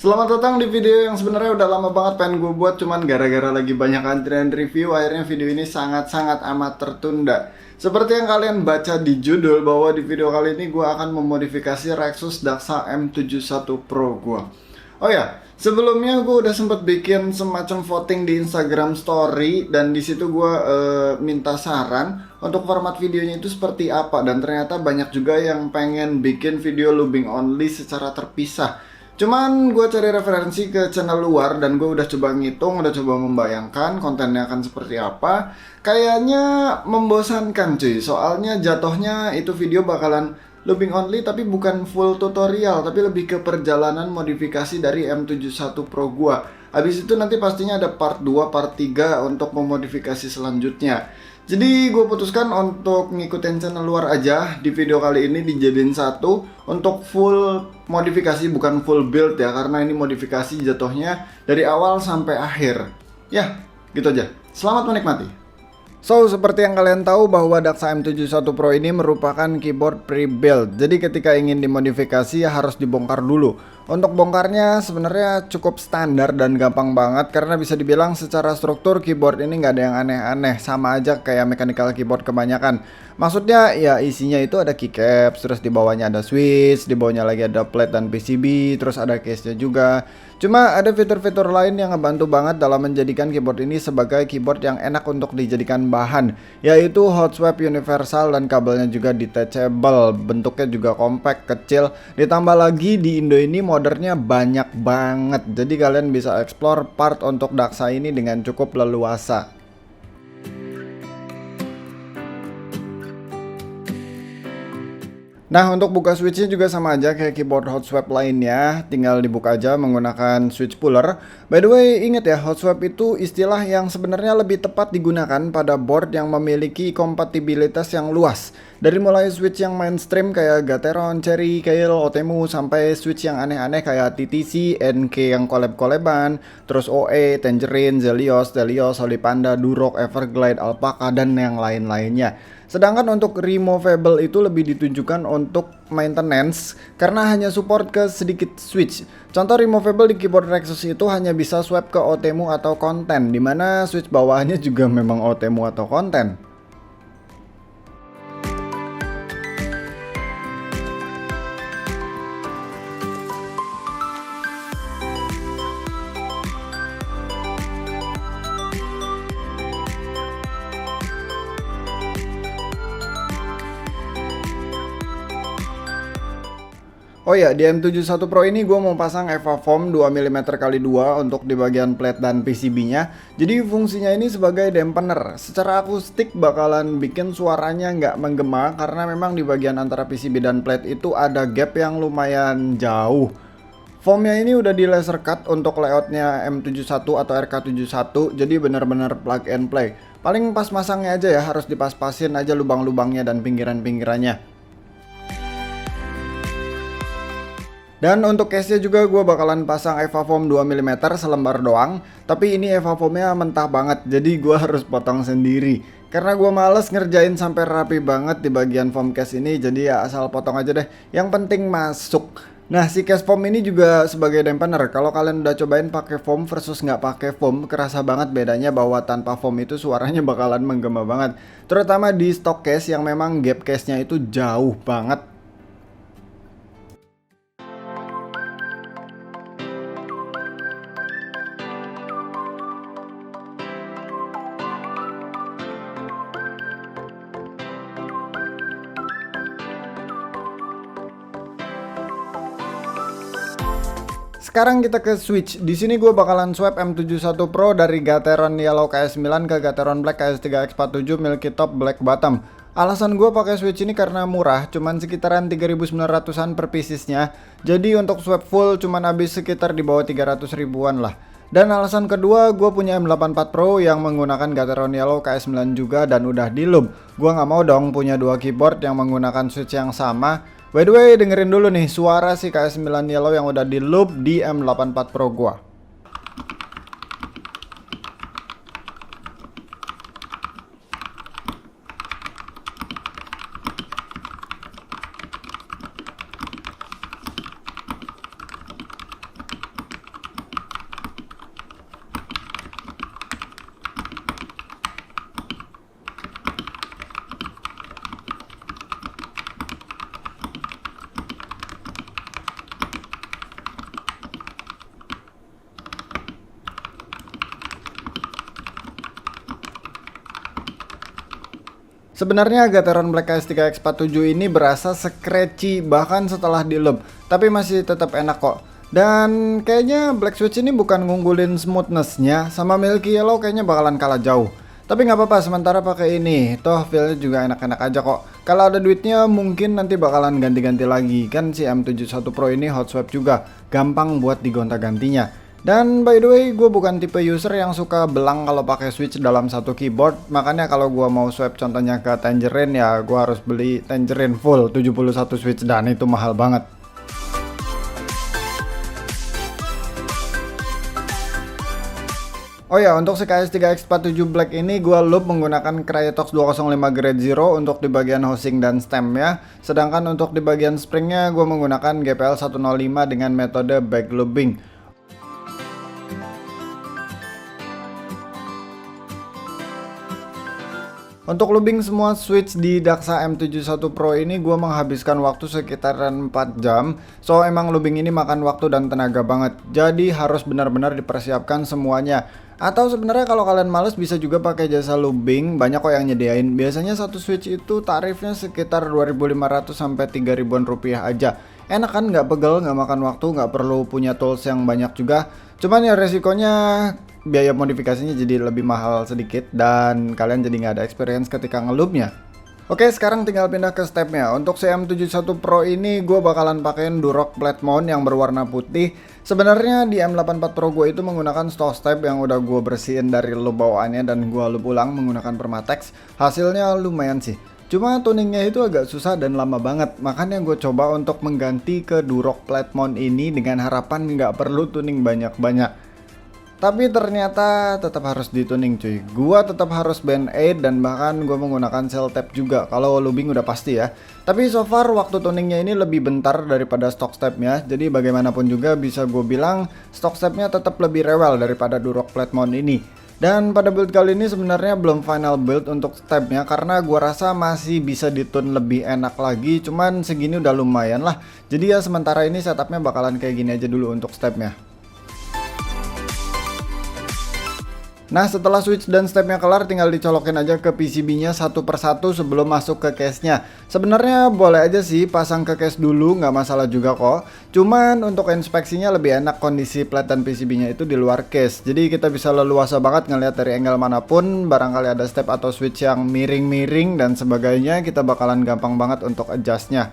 Selamat datang di video yang sebenarnya udah lama banget pengen gue buat, cuman gara-gara lagi banyak antrian review, akhirnya video ini sangat-sangat amat tertunda. Seperti yang kalian baca di judul, bahwa di video kali ini gue akan memodifikasi Rexus Daxa M71 Pro gue. Oh ya, sebelumnya gue udah sempet bikin semacam voting di Instagram Story, dan disitu gue minta saran untuk format videonya itu seperti apa, dan ternyata banyak juga yang pengen bikin video looping only secara terpisah. Cuman gue cari referensi ke channel luar dan gue udah coba ngitung, udah coba membayangkan kontennya akan seperti apa. Kayaknya membosankan cuy, soalnya jatuhnya itu video bakalan looping only tapi bukan full tutorial, tapi lebih ke perjalanan modifikasi dari M71 Pro gua. Habis itu nanti pastinya ada part 2, part 3 untuk memodifikasi selanjutnya. Jadi gue putuskan untuk ngikutin channel luar aja. Di video kali ini dijadiin satu untuk full modifikasi, bukan full build ya, karena ini modifikasi jatuhnya dari awal sampai akhir. Ya, gitu aja. Selamat menikmati. So, seperti yang kalian tahu bahwa Daxa M71 Pro ini merupakan keyboard pre-build. Jadi ketika ingin dimodifikasi ya harus dibongkar dulu. Untuk bongkarnya sebenarnya cukup standar dan gampang banget, karena bisa dibilang secara struktur keyboard ini nggak ada yang aneh-aneh, sama aja kayak mechanical keyboard kebanyakan. Maksudnya ya isinya itu ada keycaps, terus di bawahnya ada switch, di bawahnya lagi ada plate dan PCB, terus ada case-nya juga. Cuma ada fitur-fitur lain yang ngebantu banget dalam menjadikan keyboard ini sebagai keyboard yang enak untuk dijadikan bahan, yaitu hot swap universal dan kabelnya juga detachable, bentuknya juga compact, kecil. Ditambah lagi di Indo ini moddernya banyak banget, jadi kalian bisa explore part untuk Daxa ini dengan cukup leluasa. Nah, untuk buka switchnya juga sama aja kayak keyboard hot swap lainnya, tinggal dibuka aja menggunakan switch puller. By the way, ingat ya, hot swap itu istilah yang sebenarnya lebih tepat digunakan pada board yang memiliki kompatibilitas yang luas. Dari mulai switch yang mainstream kayak Gateron, Cherry, Kail, Otemu, sampai switch yang aneh-aneh kayak TTC, NK yang collab-collaban, terus OE, Tangerine, Zelios, Delios, Holy Panda, Durok, Everglide, Alpaca, dan yang lain-lainnya. Sedangkan untuk removable itu lebih ditujukan untuk maintenance karena hanya support ke sedikit switch. Contoh removable di keyboard Rexus itu hanya bisa swap ke Otemu atau konten, dimana switch bawahnya juga memang Otemu atau konten. Oh ya, di M71 Pro ini gue mau pasang EVA Foam 2mm x 2 untuk di bagian plate dan PCB-nya. Jadi fungsinya ini sebagai dampener. Secara akustik bakalan bikin suaranya nggak menggema, karena memang di bagian antara PCB dan plate itu ada gap yang lumayan jauh. Foamnya ini udah di laser cut untuk layoutnya M71 atau RK71, jadi bener-bener plug and play. Paling pas masangnya aja ya, harus dipas-pasin aja lubang-lubangnya dan pinggiran-pinggirannya. Dan untuk case-nya juga gue bakalan pasang EVA Foam 2mm selembar doang. Tapi ini EVA Foamnya mentah banget, jadi gue harus potong sendiri. Karena gue males ngerjain sampai rapi banget di bagian foam case ini, jadi ya asal potong aja deh. Yang penting masuk. Nah, si case foam ini juga sebagai dampener. Kalau kalian udah cobain pakai foam versus nggak pakai foam, kerasa banget bedanya bahwa tanpa foam itu suaranya bakalan menggema banget. Terutama di stock case yang memang gap case-nya itu jauh banget. Sekarang kita ke switch. Di sini gue bakalan swap M71 Pro dari Gateron Yellow KS9 ke Gateron Black KS3X47 Milky Top Black Bottom. Alasan gue pakai switch ini karena murah, cuman sekitaran 3.900-an per piecesnya. Jadi untuk swap full cuman habis sekitar di bawah 300 ribuan lah. Dan alasan kedua, gue punya M84 Pro yang menggunakan Gateron Yellow KS9 juga dan udah di loop. Gue nggak mau dong punya dua keyboard yang menggunakan switch yang sama. By the way, dengerin dulu nih suara si KS9 Yellow yang udah di loop di M84 Pro gua. Sebenarnya Gateron Black KS3X47 ini berasa scratchy bahkan setelah di loop, tapi masih tetap enak kok. Dan kayaknya Black Switch ini bukan ngunggulin smoothnessnya, sama Milky Yellow kayaknya bakalan kalah jauh. Tapi nggak apa-apa, sementara pakai ini, toh feelnya juga enak-enak aja kok. Kalau ada duitnya mungkin nanti bakalan ganti-ganti lagi, kan si M71 Pro ini hot swap juga, gampang buat digonta-gantinya. Dan by the way, gue bukan tipe user yang suka belang kalau pakai switch dalam satu keyboard, makanya kalau gue mau swap contohnya ke Tangerine ya gue harus beli Tangerine full 71 switch dan itu mahal banget. Oh ya, untuk si KS3X47 Black ini gue loop menggunakan Cryetox 205 Grade Zero untuk di bagian housing dan stemnya. Sedangkan untuk di bagian springnya gue menggunakan GPL 105 dengan metode back looping. Untuk looping semua switch di Daxa M71 Pro ini gue menghabiskan waktu sekitaran 4 jam. So emang looping ini makan waktu dan tenaga banget. Jadi harus benar-benar dipersiapkan semuanya. Atau sebenarnya kalau kalian males bisa juga pakai jasa looping, banyak kok yang nyediain. Biasanya satu switch itu tarifnya sekitar 2.500 sampai 3.000-an rupiah aja. Enak kan, nggak pegel, nggak makan waktu, nggak perlu punya tools yang banyak juga. Cuman ya resikonya biaya modifikasinya jadi lebih mahal sedikit dan kalian jadi nggak ada experience ketika ngeloopnya. Oke, sekarang tinggal pindah ke stepnya. Untuk M71 Pro ini gue bakalan pakein Durock Plate Mount yang berwarna putih. Sebenarnya di M84 Pro gue itu menggunakan stock step yang udah gue bersihin dari loop bawaannya dan gue loop ulang menggunakan Permatex. Hasilnya lumayan sih. Cuma tuningnya itu agak susah dan lama banget. Makanya gue coba untuk mengganti ke Durock Plate Mount ini dengan harapan nggak perlu tuning banyak-banyak. Tapi ternyata tetap harus dituning cuy. Gua tetap harus band aid dan bahkan gua menggunakan cell tap juga. Kalau looping udah pasti ya. Tapi so far waktu tuningnya ini lebih bentar daripada stock stepnya. Jadi bagaimanapun juga bisa gue bilang stock stepnya tetap lebih rewel daripada Durock Plate Mount ini. Dan pada build kali ini sebenarnya belum final build untuk stepnya karena gua rasa masih bisa ditune lebih enak lagi. Cuman segini udah lumayan lah. Jadi ya sementara ini setupnya bakalan kayak gini aja dulu untuk stepnya. Nah, setelah switch dan stepnya kelar, tinggal dicolokin aja ke PCB-nya satu persatu sebelum masuk ke case-nya. Sebenarnya boleh aja sih pasang ke case dulu, nggak masalah juga kok. Cuman untuk inspeksinya lebih enak kondisi plate dan PCB-nya itu di luar case. Jadi kita bisa leluasa banget ngelihat dari angle manapun, barangkali ada step atau switch yang miring-miring dan sebagainya, kita bakalan gampang banget untuk adjust-nya.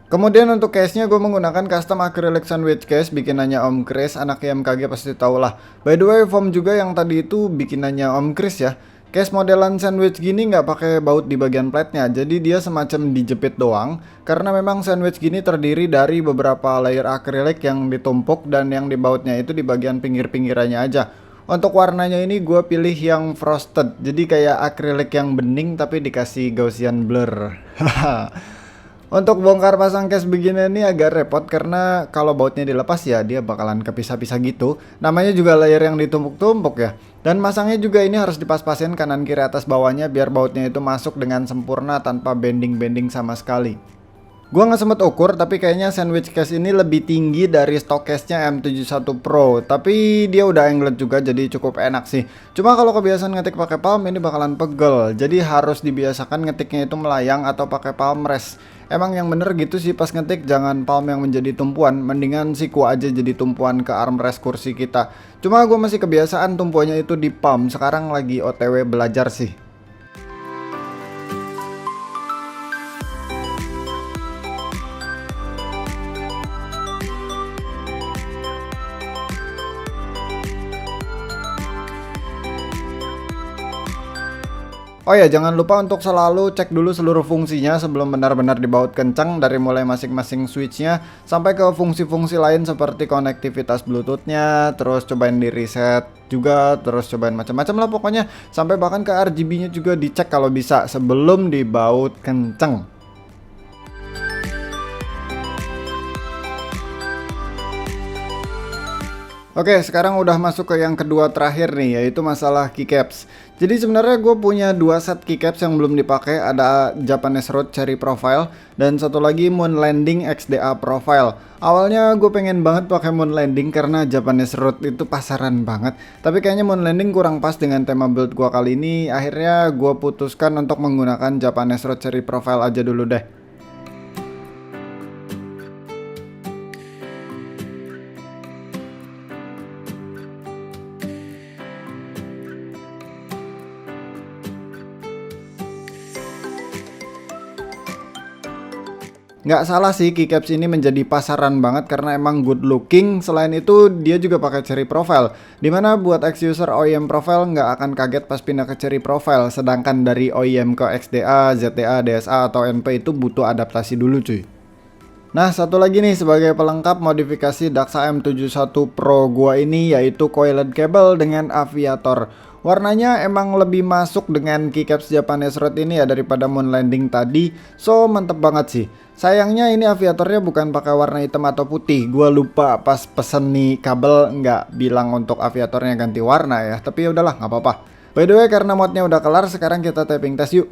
Kemudian untuk case-nya gue menggunakan custom acrylic sandwich case bikinannya Om Chris, anak IMKG pasti tau lah. By the way, foam juga yang tadi itu bikinannya Om Chris ya. Case modelan sandwich gini nggak pakai baut di bagian plate-nya, jadi dia semacam dijepit doang. Karena memang sandwich gini terdiri dari beberapa layer akrilik yang ditumpuk dan yang di bautnya itu di bagian pinggir-pinggirannya aja. Untuk warnanya ini gue pilih yang frosted, jadi kayak akrilik yang bening tapi dikasih Gaussian blur. Untuk bongkar pasang case begini ini agak repot karena kalau bautnya dilepas ya dia bakalan kepisah-pisah gitu. Namanya juga layer yang ditumpuk-tumpuk ya. Dan masangnya juga ini harus dipas-pasin kanan kiri atas bawahnya biar bautnya itu masuk dengan sempurna tanpa bending-bending sama sekali. Gua nggak sempet ukur tapi kayaknya sandwich case ini lebih tinggi dari stock case-nya M71 Pro. Tapi dia udah angled juga jadi cukup enak sih. Cuma kalau kebiasaan ngetik pakai palm ini bakalan pegel. Jadi harus dibiasakan ngetiknya itu melayang atau pakai palm rest. Emang yang bener gitu sih pas ngetik jangan palm yang menjadi tumpuan. Mendingan siku aja jadi tumpuan ke armrest kursi kita. Cuma gue masih kebiasaan tumpuannya itu di palm. Sekarang lagi OTW belajar sih. Oh ya, jangan lupa untuk selalu cek dulu seluruh fungsinya sebelum benar-benar dibaut kencang dari mulai masing-masing switchnya sampai ke fungsi-fungsi lain seperti konektivitas bluetoothnya, terus cobain di reset juga, terus cobain macam-macam lah pokoknya sampai bahkan ke RGB-nya juga dicek kalau bisa sebelum dibaut kencang. Oke, sekarang udah masuk ke yang kedua terakhir nih, yaitu masalah keycaps. Jadi sebenarnya gue punya dua set keycaps yang belum dipakai, ada Japanese Road Cherry Profile dan satu lagi Moon Landing XDA Profile. Awalnya gue pengen banget pakai Moon Landing karena Japanese Road itu pasaran banget, tapi kayaknya Moon Landing kurang pas dengan tema build gue kali ini. Akhirnya gue putuskan untuk menggunakan Japanese Road Cherry Profile aja dulu deh. Nggak salah sih keycaps ini menjadi pasaran banget karena emang good looking. Selain itu dia juga pakai cherry profile, dimana buat ex user OEM profile nggak akan kaget pas pindah ke cherry profile. Sedangkan dari OEM ke XDA, ZTA, DSA atau NP itu butuh adaptasi dulu cuy. Nah, satu lagi nih sebagai pelengkap modifikasi Daxa M71 Pro gua ini, yaitu coiled cable dengan aviator. Warnanya emang lebih masuk dengan keycaps Japanese Road ini ya daripada Moon Landing tadi. So mantep banget sih. Sayangnya ini aviatornya bukan pakai warna hitam atau putih. Gua lupa pas pesen nih kabel nggak bilang untuk aviatornya ganti warna ya. Tapi ya udahlah, nggak apa-apa. By the way, karena modnya udah kelar, sekarang kita tapping tes yuk.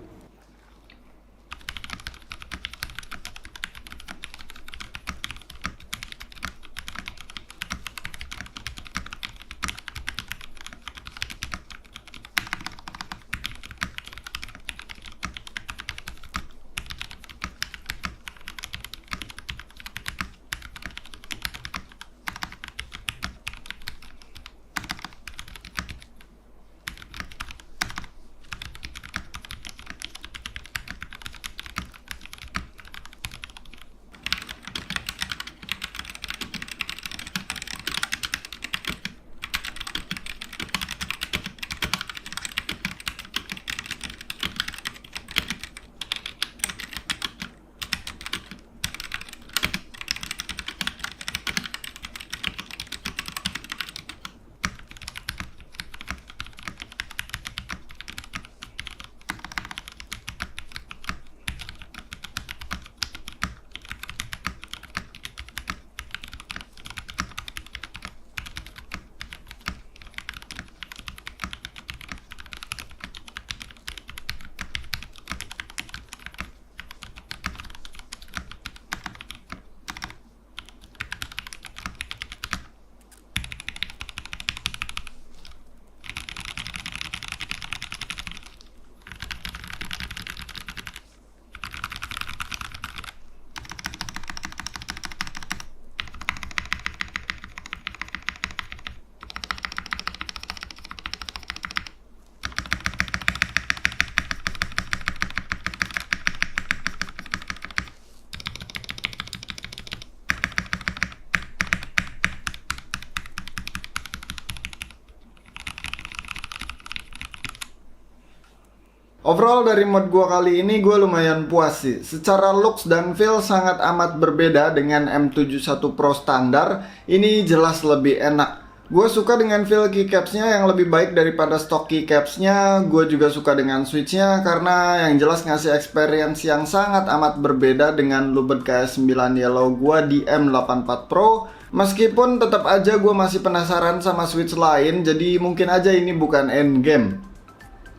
Overall dari mod gua kali ini gue lumayan puas sih. Secara looks dan feel sangat amat berbeda dengan M71 Pro standar. Ini jelas lebih enak. Gue suka dengan feel keycapsnya yang lebih baik daripada stok keycapsnya. Gue juga suka dengan switchnya karena yang jelas ngasih experience yang sangat amat berbeda dengan Lubed KS9 Yellow gue di M84 Pro. Meskipun tetap aja gue masih penasaran sama switch lain, jadi mungkin aja ini bukan endgame.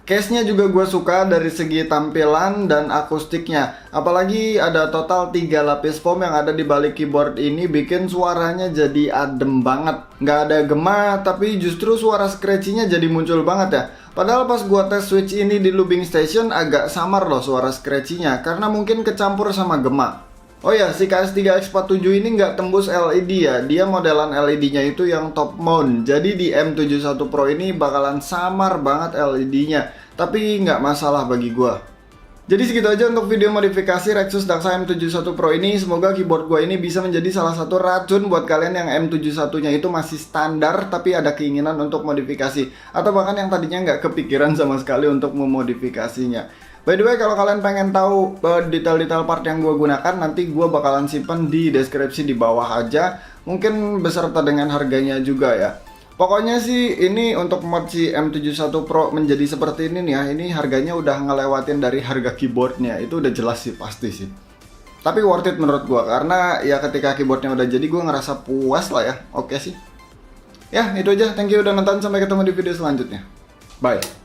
Case-nya juga gue suka dari segi tampilan dan akustiknya. Apalagi ada total 3 lapis foam yang ada di balik keyboard ini, bikin suaranya jadi adem banget. Nggak ada gema, tapi justru suara scratchy-nya jadi muncul banget ya. Padahal pas gue tes switch ini di lubing station agak samar loh suara scratchy-nya, karena mungkin kecampur sama gema. Oh ya, si KS3X47 ini nggak tembus LED ya. Dia modelan LED-nya itu yang top mount. Jadi di M71 Pro ini bakalan samar banget LED-nya. Tapi nggak masalah bagi gua. Jadi segitu aja untuk video modifikasi Rexus Daxa M71 Pro ini. Semoga keyboard gua ini bisa menjadi salah satu racun buat kalian yang M71-nya itu masih standar tapi ada keinginan untuk modifikasi. Atau bahkan yang tadinya nggak kepikiran sama sekali untuk memodifikasinya. By the way, kalau kalian pengen tahu detail-detail part yang gue gunakan, nanti gue bakalan simpen di deskripsi di bawah aja. Mungkin beserta dengan harganya juga ya. Pokoknya sih ini untuk mod si M71 Pro menjadi seperti ini nih ya. Ini harganya udah ngelewatin dari harga keyboardnya. Itu udah jelas sih, pasti sih. Tapi worth it menurut gue. Karena ya ketika keyboardnya udah jadi, gue ngerasa puas lah ya. Oke sih. Ya, itu aja. Thank you udah nonton. Sampai ketemu di video selanjutnya. Bye.